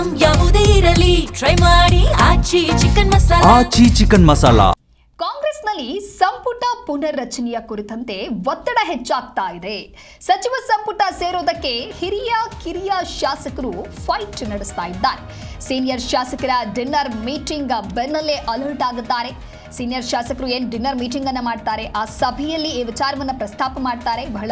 Item ಯಾವುದೇ ಇರಲಿ try ಮಾಡಿ ಆಚಿ ಚಿಕನ್ ಮಸಾಲಾ. ಕಾಂಗ್ರೆಸ್ನಲ್ಲಿ ಸಂಪುಟ ಪುನರ್ರಚನೆಯ ಕುರಿತಂತೆ ಒತ್ತಡ ಹೆಚ್ಚಾಗ್ತಾ ಇದೆ. ಸಚಿವ ಸಂಪುಟ ಸೇರೋದಕ್ಕೆ ಹಿರಿಯ ಕಿರಿಯ ಶಾಸಕರು ಫೈಟ್ ನಡೆಸ್ತಾ ಇದ್ದಾರೆ. ಸೀನಿಯರ್ ಶಾಸಕರ ಡಿನ್ನರ್ ಮೀಟಿಂಗ್ ಬೆನ್ನಲ್ಲೇ ಅಲರ್ಟ್ ಆಗುತ್ತಾರೆ. ಸೀನಿಯರ್ ಶಾಸಕರು ಏನು ಡಿನ್ನರ್ ಮೀಟಿಂಗ್ ಅನ್ನ ಮಾಡ್ತಾರೆ, ಆ ಸಭೆಯಲ್ಲಿ ಈ ವಿಚಾರವನ್ನ ಪ್ರಸ್ತಾಪ ಮಾಡ್ತಾರೆ ಬಹಳ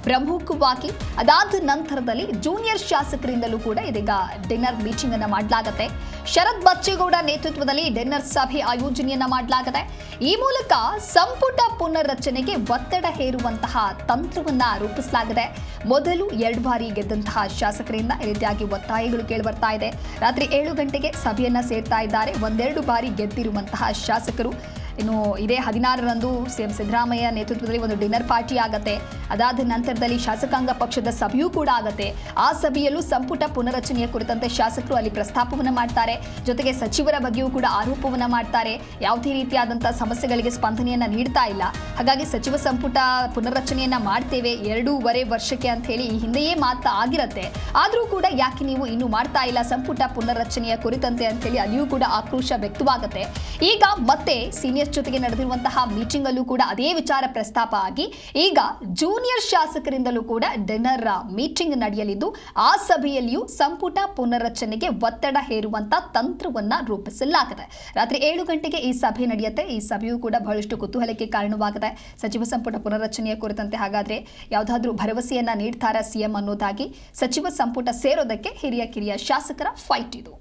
ಪ್ರಮುಖವಾಗಿ. ಅದಾದ ನಂತರದಲ್ಲಿ ಜೂನಿಯರ್ ಶಾಸಕರಿಂದಲೂ ಕೂಡ ಇದೀಗ ಡಿನ್ನರ್ ಮೀಟಿಂಗ್ ಅನ್ನ ಮಾಡಲಾಗುತ್ತೆ. ಶರತ್ ಬಚ್ಚೇಗೌಡ ನೇತೃತ್ವದಲ್ಲಿ ಡಿನ್ನರ್ ಸಭೆ ಆಯೋಜನೆಯನ್ನ ಮಾಡಲಾಗಿದೆ. ಈ ಮೂಲಕ ಸಂಪುಟ ಪುನರ್ರಚನೆಗೆ ಒತ್ತಡ ಹೇರುವಂತಹ ತಂತ್ರವನ್ನ ರೂಪಿಸಲಾಗಿದೆ. ಮೊದಲು 2 ಬಾರಿ ಗೆದ್ದಂತಹ ಶಾಸಕರಿಂದ ಈ ರೀತಿಯಾಗಿ ಒತ್ತಾಯಗಳು ಕೇಳಿಬರ್ತಾ ಇದೆ. ರಾತ್ರಿ 7 ಗಂಟೆಗೆ ಸಭೆಯನ್ನ ಸೇರ್ತಾ ಇದ್ದಾರೆ. 1-2 ಬಾರಿ ಗೆದ್ದಿರುವಂತಹ ಶಾಸಕರು. ಇನ್ನು ಇದೇ 16ರಂದು ಸಿಎಂ ಸಿದ್ದರಾಮಯ್ಯ ನೇತೃತ್ವದಲ್ಲಿ ಒಂದು ಡಿನ್ನರ್ ಪಾರ್ಟಿ ಆಗತ್ತೆ. ಅದಾದ ನಂತರದಲ್ಲಿ ಶಾಸಕಾಂಗ ಪಕ್ಷದ ಸಭೆಯೂ ಕೂಡ ಆಗತ್ತೆ. ಆ ಸಭೆಯಲ್ಲೂ ಸಂಪುಟ ಪುನರಚನೆಯ ಕುರಿತಂತೆ ಶಾಸಕರು ಅಲ್ಲಿ ಪ್ರಸ್ತಾಪವನ್ನು ಮಾಡ್ತಾರೆ. ಜೊತೆಗೆ ಸಚಿವರ ಬಗ್ಗೆಯೂ ಕೂಡ ಆರೋಪವನ್ನ ಮಾಡ್ತಾರೆ. ಯಾವುದೇ ರೀತಿಯಾದಂತಹ ಸಮಸ್ಯೆಗಳಿಗೆ ಸ್ಪಂದನೆಯನ್ನ ನೀಡ್ತಾ ಇಲ್ಲ. ಹಾಗಾಗಿ ಸಚಿವ ಸಂಪುಟ ಪುನರ್ರಚನೆಯನ್ನ ಮಾಡ್ತೇವೆ 2.5 ವರ್ಷಕ್ಕೆ ಅಂತ ಹೇಳಿ ಈ ಹಿಂದೆಯೇ ಮಾತು ಆಗಿರತ್ತೆ. ಆದರೂ ಕೂಡ ಯಾಕೆ ನೀವು ಇನ್ನೂ ಮಾಡ್ತಾ ಇಲ್ಲ ಸಂಪುಟ ಪುನರ್ರಚನೆಯ ಕುರಿತಂತೆ ಅಂತ ಹೇಳಿ ಅಲ್ಲಿಯೂ ಕೂಡ ಆಕ್ರೋಶ ವ್ಯಕ್ತವಾಗುತ್ತೆ. ಈಗ ಮತ್ತೆ ಸೀನಿಯರ್ ಜೊತೆಗೆ ನಡೆದಿರುವಂತಹ ಮೀಟಿಂಗ್ ಅಲ್ಲೂ ಕೂಡ ಅದೇ ವಿಚಾರ ಪ್ರಸ್ತಾಪ ಆಗಿ ಈಗ ಜೂನಿಯರ್ ಶಾಸಕರಿಂದಲೂ ಕೂಡ ಡಿನ್ನರ್ ಮೀಟಿಂಗ್ ನಡೆಯಲಿದ್ದು ಆ ಸಭೆಯಲ್ಲಿಯೂ ಸಂಪುಟ ಪುನರ್ರಚನೆಗೆ ಒತ್ತಡ ಹೇರುವಂತ ತಂತ್ರವನ್ನ ರೂಪಿಸಲಾಗಿದೆ. ರಾತ್ರಿ 7 ಗಂಟೆಗೆ ಈ ಸಭೆ ನಡೆಯುತ್ತೆ. ಈ ಸಭೆಯೂ ಕೂಡ ಬಹಳಷ್ಟು ಕುತೂಹಲಕ್ಕೆ ಕಾರಣವಾಗಿದೆ. ಸಚಿವ ಸಂಪುಟ ಪುನರ್ರಚನೆಯ ಕುರಿತಂತೆ ಹಾಗಾದ್ರೆ ಯಾವುದಾದ್ರೂ ಭರವಸೆಯನ್ನ ನೀಡ್ತಾರಾ ಸಿಎಂ ಅನ್ನೋದಾಗಿ ಸಚಿವ ಸಂಪುಟ ಸೇರೋದಕ್ಕೆ ಹಿರಿಯ ಕಿರಿಯ ಶಾಸಕರ ಫೈಟ್ ಇದು.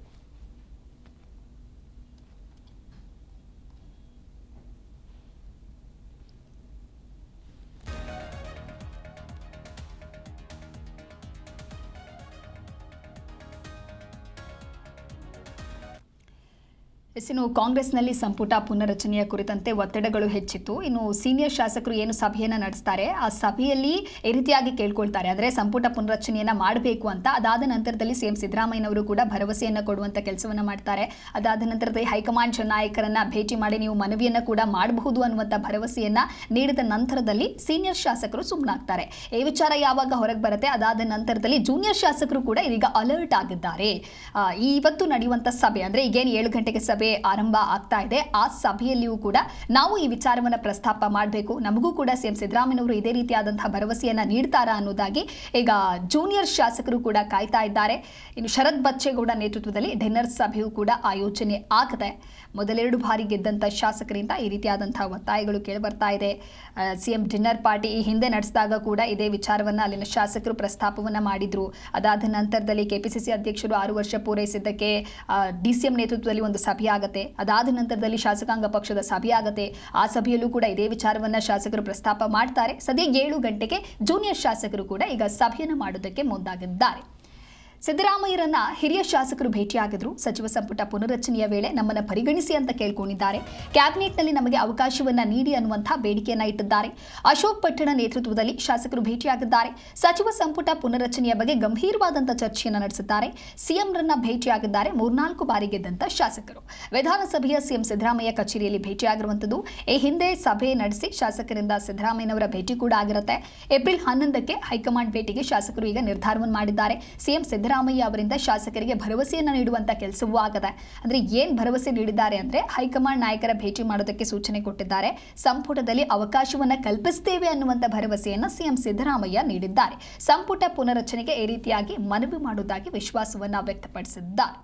ಇನ್ನು ಕಾಂಗ್ರೆಸ್ನಲ್ಲಿ ಸಂಪುಟ ಪುನರ್ರಚನೆಯ ಕುರಿತಂತೆ ಒತ್ತಡಗಳು ಹೆಚ್ಚಿತ್ತು. ಇನ್ನು ಸೀನಿಯರ್ ಶಾಸಕರು ಏನು ಸಭೆಯನ್ನು ನಡೆಸ್ತಾರೆ ಆ ಸಭೆಯಲ್ಲಿ ಈ ರೀತಿಯಾಗಿ ಕೇಳ್ಕೊಳ್ತಾರೆ ಅಂದರೆ ಸಂಪುಟ ಪುನರ್ರಚನೆಯನ್ನ ಮಾಡಬೇಕು ಅಂತ. ಅದಾದ ನಂತರದಲ್ಲಿ ಸಿಎಂ ಸಿದ್ದರಾಮಯ್ಯನವರು ಕೂಡ ಭರವಸೆಯನ್ನು ಕೊಡುವಂಥ ಕೆಲಸವನ್ನು ಮಾಡ್ತಾರೆ. ಅದಾದ ನಂತರದಲ್ಲಿ ಹೈಕಮಾಂಡ್ ನಾಯಕರನ್ನ ಭೇಟಿ ಮಾಡಿ ನೀವು ಮನವಿಯನ್ನು ಕೂಡ ಮಾಡಬಹುದು ಅನ್ನುವಂಥ ಭರವಸೆಯನ್ನ ನೀಡಿದ ನಂತರದಲ್ಲಿ ಸೀನಿಯರ್ ಶಾಸಕರು ಸುಮ್ಮನಾಗ್ತಾರೆ. ಈ ವಿಚಾರ ಯಾವಾಗ ಹೊರಗೆ ಬರುತ್ತೆ ಅದಾದ ನಂತರದಲ್ಲಿ ಜೂನಿಯರ್ ಶಾಸಕರು ಕೂಡ ಇದೀಗ ಅಲರ್ಟ್ ಆಗಿದ್ದಾರೆ. ಇವತ್ತು ನಡೆಯುವಂಥ ಸಭೆ ಅಂದರೆ ಈಗೇನು 7 ಗಂಟೆಗೆ ಸಭೆ ಆರಂಭ ಆಗ್ತಾ ಇದೆ. ಆ ಸಭೆಯಲ್ಲಿಯೂ ಕೂಡ ನಾವು ಈ ವಿಚಾರವನ್ನು ಪ್ರಸ್ತಾಪ ಮಾಡಬೇಕು, ನಮಗೂ ಕೂಡ ಸಿಎಂ ಸಿದ್ದರಾಮಯ್ಯನವರು ಇದೇ ರೀತಿಯಾದಂತಹ ಭರವಸೆಯನ್ನ ನೀಡ್ತಾರಾ ಅನ್ನೋದಾಗಿ ಈಗ ಜೂನಿಯರ್ ಶಾಸಕರು ಕೂಡ ಕಾಯ್ತಾ ಇದ್ದಾರೆ. ಇನ್ನು ಶರತ್ ಬಚ್ಚೇಗೌಡ ನೇತೃತ್ವದಲ್ಲಿ ಡಿನ್ನರ್ ಸಭೆಯೂ ಕೂಡ ಆಯೋಜನೆ ಆಗಿದೆ. ಮೊದಲೆರಡು ಬಾರಿ ಗೆದ್ದಂಥ ಶಾಸಕರಿಂದ ಈ ರೀತಿಯಾದಂತಹ ಒತ್ತಾಯಗಳು ಕೇಳಿಬರ್ತಾ ಇದೆ. ಸಿಎಂ ಡಿನ್ನರ್ ಪಾರ್ಟಿ ಈ ಹಿಂದೆ ನಡೆಸಿದಾಗ ಕೂಡ ಇದೇ ವಿಚಾರವನ್ನು ಅಲ್ಲಿನ ಶಾಸಕರು ಪ್ರಸ್ತಾಪವನ್ನು ಮಾಡಿದ್ರು. ಅದಾದ ನಂತರದಲ್ಲಿ ಕೆಪಿಸಿಸಿ ಅಧ್ಯಕ್ಷರು 6 ವರ್ಷ ಪೂರೈಸಿದ್ದಕ್ಕೆ ಡಿಸಿಎಂ ನೇತೃತ್ವದಲ್ಲಿ ಒಂದು ಸಭೆ ಆಗುತ್ತೆ. ಅದಾದ ನಂತರದಲ್ಲಿ ಶಾಸಕಾಂಗ ಪಕ್ಷದ ಸಭೆ ಆಗುತ್ತೆ. ಆ ಸಭೆಯಲ್ಲೂ ಕೂಡ ಇದೇ ವಿಚಾರವನ್ನ ಶಾಸಕರು ಪ್ರಸ್ತಾಪ ಮಾಡ್ತಾರೆ. ಸದ್ಯ 7 ಗಂಟೆಗೆ ಜೂನಿಯರ್ ಶಾಸಕರು ಕೂಡ ಈಗ ಸಭೆಯನ್ನು ಮಾಡೋದಕ್ಕೆ ಮುಂದಾಗಿದ್ದಾರೆ. ಸಿದ್ದರಾಮಯ್ಯರನ್ನ ಹಿರಿಯ ಶಾಸಕರು ಭೇಟಿಯಾಗಿದ್ರು. ಸಚಿವ ಸಂಪುಟ ಪುನರ್ರಚನೆಯ ವೇಳೆ ನಮ್ಮನ್ನು ಪರಿಗಣಿಸಿ ಅಂತ ಕೇಳ್ಕೊಂಡಿದ್ದಾರೆ. ಕ್ಯಾಬಿನೆಟ್ನಲ್ಲಿ ನಮಗೆ ಅವಕಾಶವನ್ನ ನೀಡಿ ಅನ್ನುವಂತಹ ಬೇಡಿಕೆಯನ್ನ ಇಟ್ಟಿದ್ದಾರೆ. ಅಶೋಕ್ ಪಟ್ಟಣ ನೇತೃತ್ವದಲ್ಲಿ ಶಾಸಕರು ಭೇಟಿಯಾಗಿದ್ದಾರೆ. ಸಚಿವ ಸಂಪುಟ ಪುನರ್ರಚನೆಯ ಬಗ್ಗೆ ಗಂಭೀರವಾದಂತಹ ಚರ್ಚೆಯನ್ನು ನಡೆಸಿದ್ದಾರೆ. ಸಿಎಂರನ್ನ ಭೇಟಿಯಾಗಿದ್ದಾರೆ 3-4 ಬಾರಿ ಗೆದ್ದಂತ ಶಾಸಕರು. ವಿಧಾನಸಭೆಯ ಸಿಎಂ ಸಿದ್ದರಾಮಯ್ಯ ಕಚೇರಿಯಲ್ಲಿ ಭೇಟಿಯಾಗಿರುವಂತದ್ದು. ಈ ಹಿಂದೆ ಸಭೆ ನಡೆಸಿ ಶಾಸಕರಿಂದ ಸಿದ್ದರಾಮಯ್ಯನವರ ಭೇಟಿ ಕೂಡ ಆಗಿರುತ್ತೆ. ಏಪ್ರಿಲ್ 11ಕ್ಕೆ ಹೈಕಮಾಂಡ್ ಭೇಟಿಗೆ ಶಾಸಕರು ಈಗ ನಿರ್ಧಾರವನ್ನು ಮಾಡಿದ್ದಾರೆ. ಸಿಎಂ ಸಿದ್ದರಾಮಯ್ಯ ಅವರಿಂದ ಶಾಸಕರಿಗೆ ಭರವಸೆಯನ್ನು ನೀಡುವಂತ ಕೆಲಸವೂ ಆಗದೆ. ಅಂದ್ರೆ ಏನ್ ಭರವಸೆ ನೀಡಿದ್ದಾರೆ ಅಂದ್ರೆ ಹೈಕಮಾಂಡ್ ನಾಯಕರ ಭೇಟಿ ಮಾಡೋದಕ್ಕೆ ಸೂಚನೆ ಕೊಟ್ಟಿದ್ದಾರೆ. ಸಂಪುಟದಲ್ಲಿ ಅವಕಾಶವನ್ನ ಕಲ್ಪಿಸುತ್ತೇವೆ ಅನ್ನುವಂತ ಭರವಸೆಯನ್ನ ಸಿಎಂ ಸಿದ್ದರಾಮಯ್ಯ ನೀಡಿದ್ದಾರೆ. ಸಂಪುಟ ಪುನರ್ರಚನೆಗೆ ಈ ರೀತಿಯಾಗಿ ಮನವಿ ಮಾಡುವುದಾಗಿ ವಿಶ್ವಾಸವನ್ನ ವ್ಯಕ್ತಪಡಿಸಿದ್ದಾರೆ.